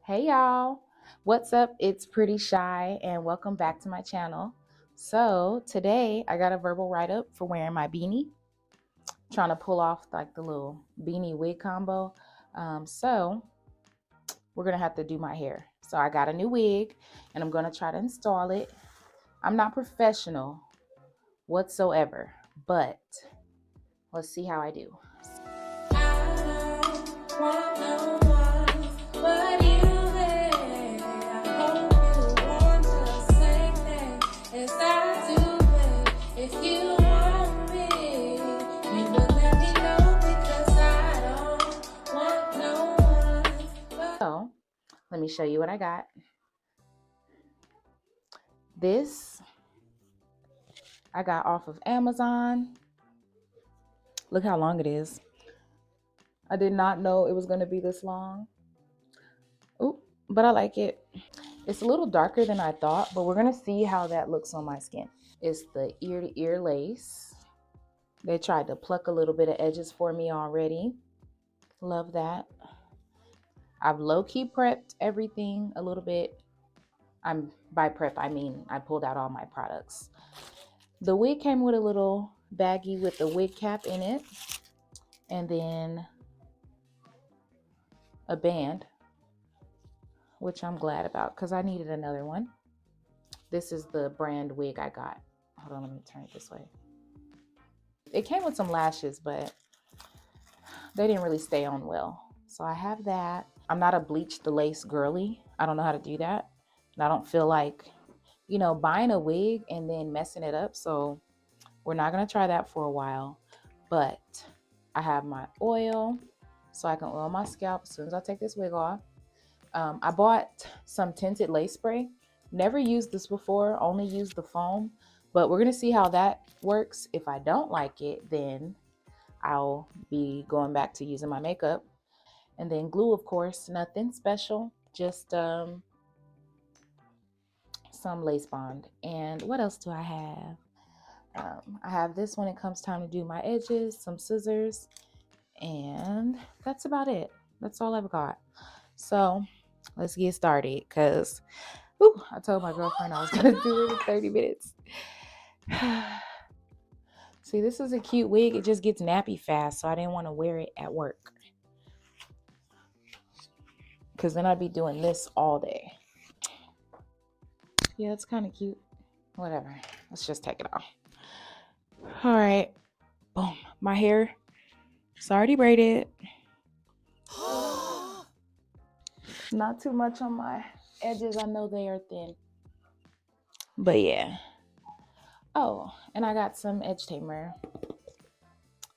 Hey y'all, what's up? It's Pretty Shy and welcome back to my channel. So today I got a verbal write-up for wearing my beanie, trying to pull off like the little beanie wig combo. So we're gonna have to do my hair. So I got a new wig and I'm gonna try to install it. I'm not professional whatsoever, but let's see how I do. So let me show you what I got. This I got off of Amazon. Look how long it is. I did not know it was going to be this long. Ooh, but I like it. It's a little darker than I thought, but we're going to see how that looks on my skin. It's the ear-to-ear lace. They tried to pluck a little bit of edges for me already. Love that. I've low-key prepped everything a little bit. By prep, I mean I pulled out all my products. The wig came with a little baggie with the wig cap in it, and then a band, which I'm glad about because I needed another one. This is the brand wig I got. Hold on, let me turn it this way. It came with some lashes, but they didn't really stay on well. So I have that. I'm not a bleach the lace girly. I don't know how to do that. And I don't feel like, buying a wig and then messing it up. So we're not going to try that for a while. But I have my oil so I can oil my scalp as soon as I take this wig off. I bought some tinted lace spray. Never used this before, only used the foam. But we're going to see how that works. If I don't like it, then I'll be going back to using my makeup. And then glue, of course, nothing special, just some lace bond. And what else do I have? I have this when it comes time to do my edges, some scissors, and that's about it. That's all I've got. So let's get started because I told my girlfriend I was going to do it in 30 minutes. See, this is a cute wig. It just gets nappy fast, so I didn't want to wear it at work because then I'd be doing this all day. Yeah, it's kind of cute. Whatever. Let's just take it off. All right. Boom. My hair is already braided. Not too much on my edges. I know they are thin. But yeah. Oh, and I got some edge tamer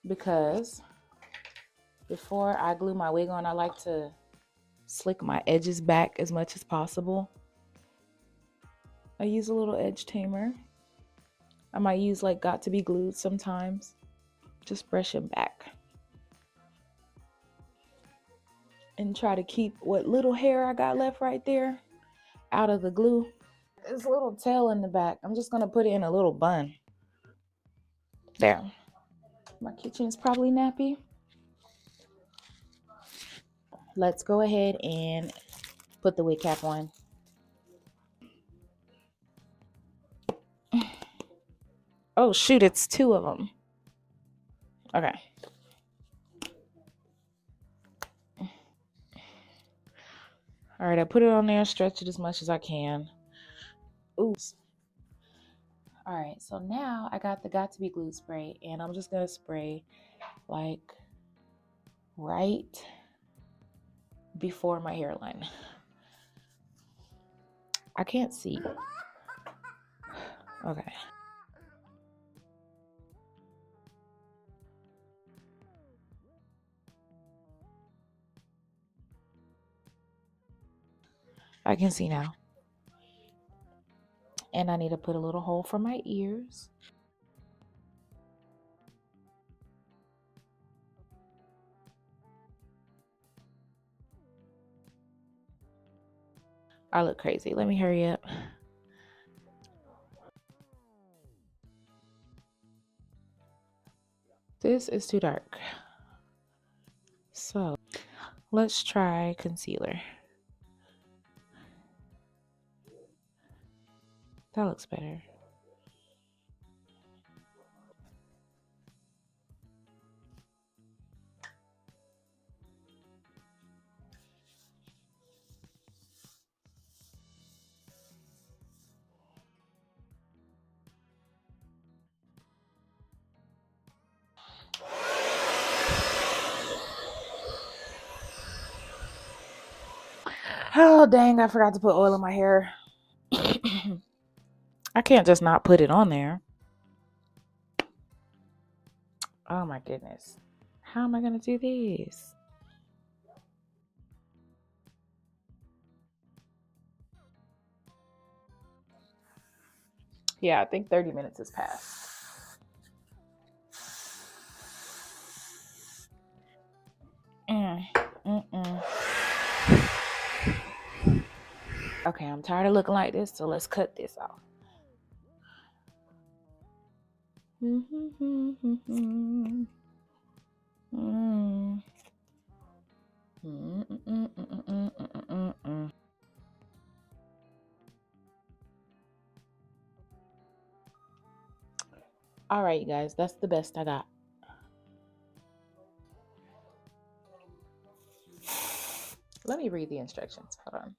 because before I glue my wig on, I like to slick my edges back as much as possible. I use a little edge tamer. I might use like Got to Be Glued sometimes. Just brush it back. And try to keep what little hair I got left right there out of the glue. There's a little tail in the back. I'm just going to put it in a little bun. There. My kitchen is probably nappy. Let's go ahead and put the wig cap on. Oh shoot, it's two of them. Okay. All right, I put it on there, stretch it as much as I can. Oops. All right, so now I got the Got to Be Glued spray, and I'm just gonna spray like right before my hairline. I can't see. Okay. I can see now. And I need to put a little hole for my ears. I look crazy. Let me hurry up. This is too dark. So let's try concealer. That looks better. Oh, dang, I forgot to put oil in my hair. I can't just not put it on there. Oh my goodness. How am I going to do this? Yeah, I think 30 minutes has passed. Okay, I'm tired of looking like this, so let's cut this off. All right, you guys, that's the best I got. Let me read the instructions. Hold on.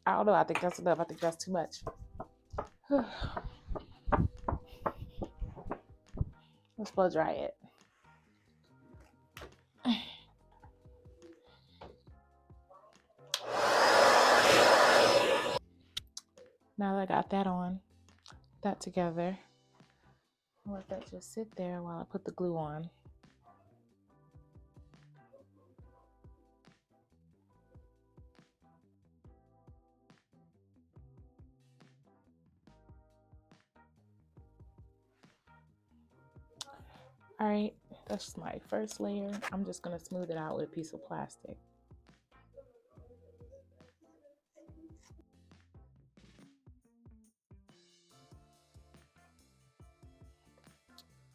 I don't know. I think that's enough. I think that's too much. Let's blow dry it. Now that I got that together, I'll let that just sit there while I put the glue on. All right, that's my first layer. I'm just gonna smooth it out with a piece of plastic.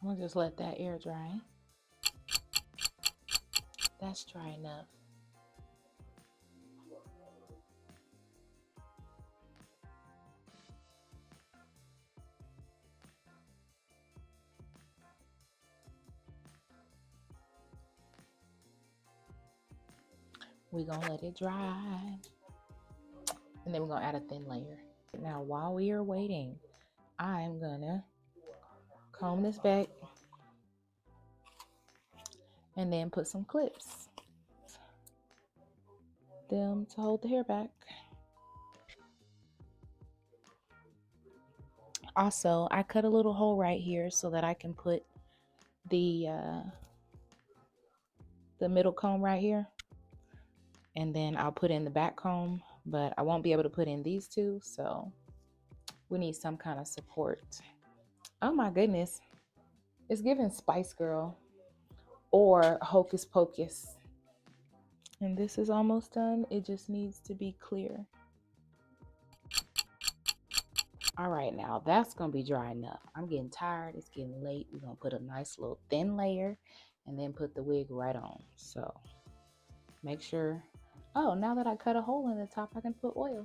I'm gonna just let that air dry. That's dry enough. We're gonna let it dry. And then we're gonna add a thin layer. Now, while we are waiting, I'm gonna comb this back and then put some clips. Them to hold the hair back. Also, I cut a little hole right here so that I can put the middle comb right here. And then I'll put in the back comb, but I won't be able to put in these two, so we need some kind of support. Oh my goodness. It's giving Spice Girl or Hocus Pocus. And this is almost done. It just needs to be clear. All right, now that's gonna be dry enough. I'm getting tired. It's getting late. We're gonna put a nice little thin layer and then put the wig right on. So make sure. Oh, now that I cut a hole in the top, I can put oil.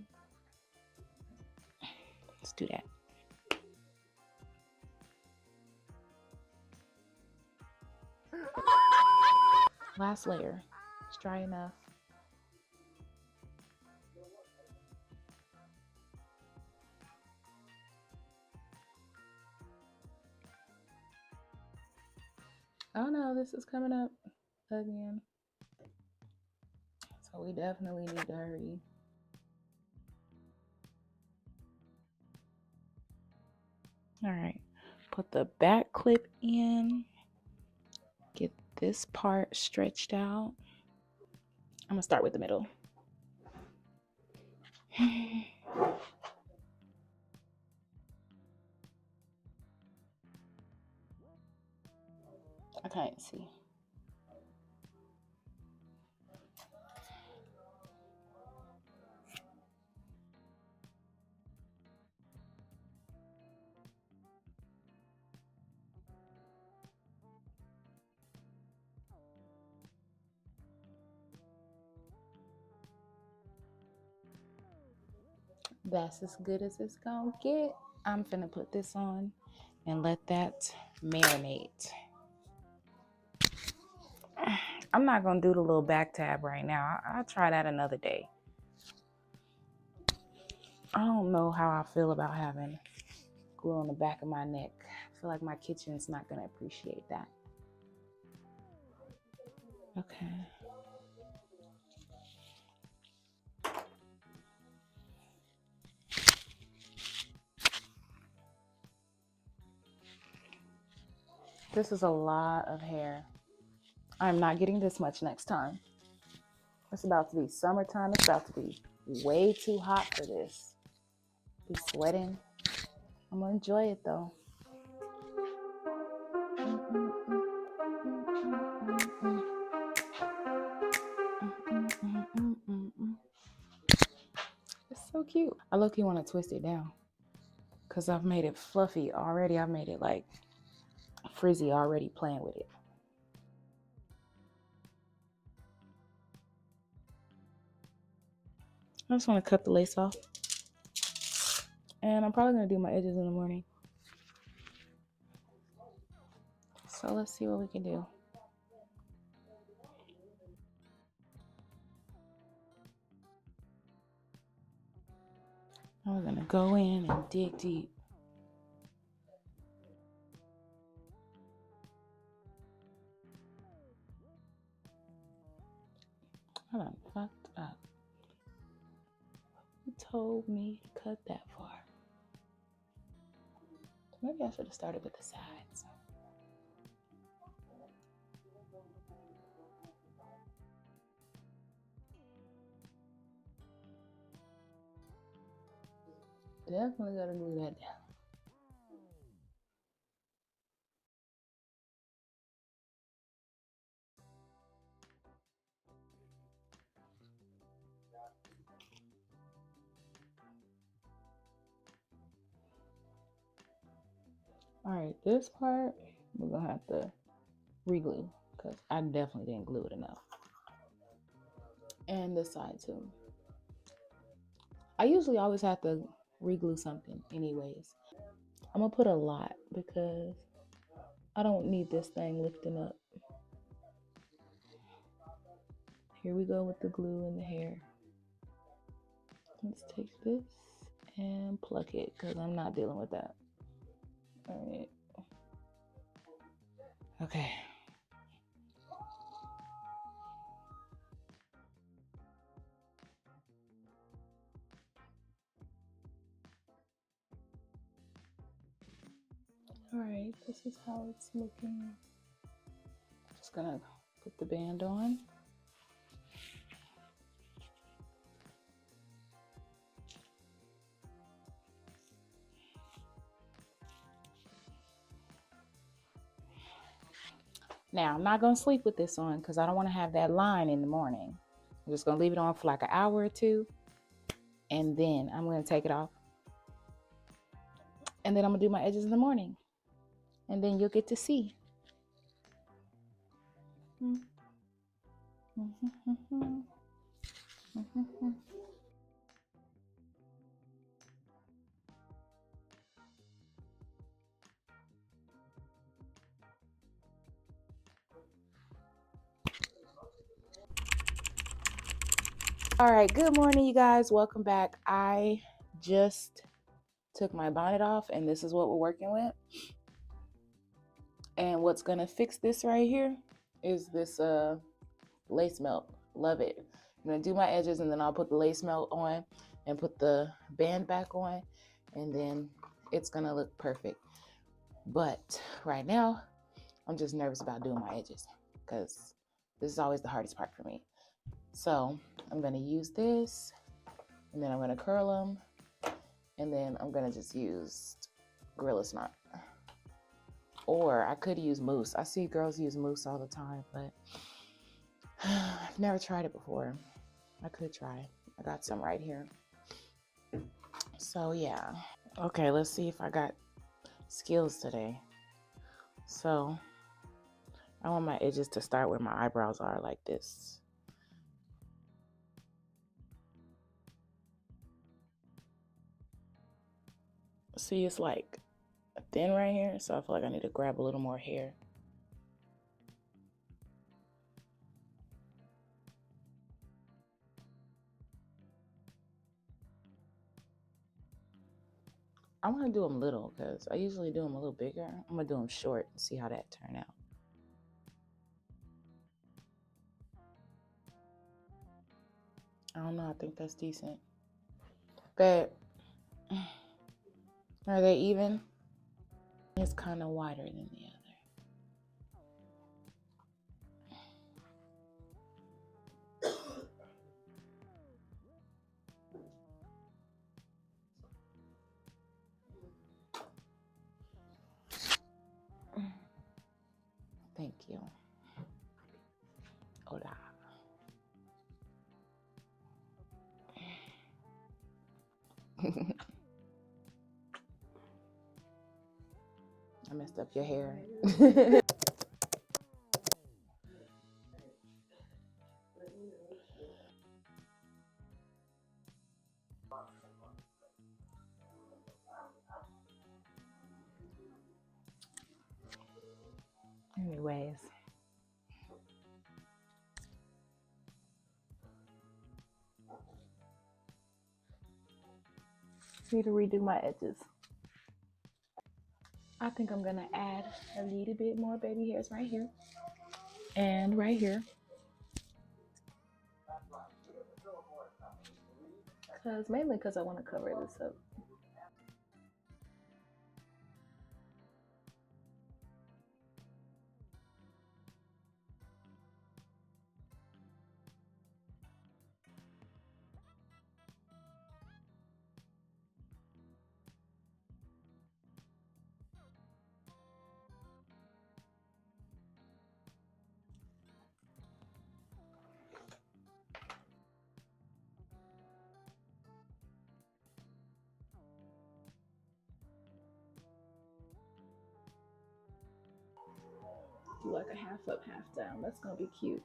Let's do that. Last layer. It's dry enough. Oh no, this is coming up again. So we definitely need to hurry. All right, put the back clip in. Get this part stretched out. I'm gonna start with the middle. I can't see. That's as good as it's gonna get. I'm finna put this on and let that marinate. I'm not gonna do the little back tab right now. I'll try that another day. I don't know how I feel about having glue on the back of my neck. I feel like my kitchen's not gonna appreciate that. Okay. This is a lot of hair. I'm not getting this much next time. It's about to be summertime. It's about to be way too hot for this. Be sweating. I'm gonna enjoy it though. It's so cute. I low-key want to twist it down because I've made it fluffy already. I've made it like frizzy already playing with it. I just want to cut the lace off. And I'm probably going to do my edges in the morning. So let's see what we can do. I'm going to go in and dig deep. I done fucked up. Who told me to cut that far? Maybe I should have started with the sides. Definitely gotta glue that down. All right, this part we're gonna have to re-glue because I definitely didn't glue it enough. And this side too. I usually always have to re-glue something anyways. I'm gonna put a lot because I don't need this thing lifting up. Here we go with the glue in the hair. Let's take this and pluck it because I'm not dealing with that. All right. Okay. All right, this is how it's looking. Just gonna put the band on. Now, I'm not going to sleep with this on because I don't want to have that line in the morning. I'm just going to leave it on for like an hour or two. And then I'm going to take it off. And then I'm going to do my edges in the morning. And then you'll get to see. All right, good morning, you guys. Welcome back. I just took my bonnet off, and this is what we're working with. And what's gonna fix this right here is this lace melt. Love it. I'm gonna do my edges, and then I'll put the lace melt on and put the band back on, and then it's gonna look perfect. But right now, I'm just nervous about doing my edges because this is always the hardest part for me. So I'm gonna use this, and then I'm gonna curl them, and then I'm gonna just use Gorilla Snot. Or I could use mousse. I see girls use mousse all the time, but I've never tried it before. I could try. I got some right here. So yeah. Okay, let's see if I got skills today. So I want my edges to start where my eyebrows are, like this. See, it's like thin right here, so I feel like I need to grab a little more hair. I want to do them little because I usually do them a little bigger. I'm going to do them short and see how that turn out. I don't know. I think that's decent. But are they even? It's kind of wider than the other. Thank you. Hola. I messed up your hair. Anyways. Need to redo my edges. I think I'm gonna add a little bit more baby hairs right here and right here, mainly because I want to cover this up. Do like a half up, half down. That's gonna be cute.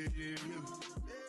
Yeah.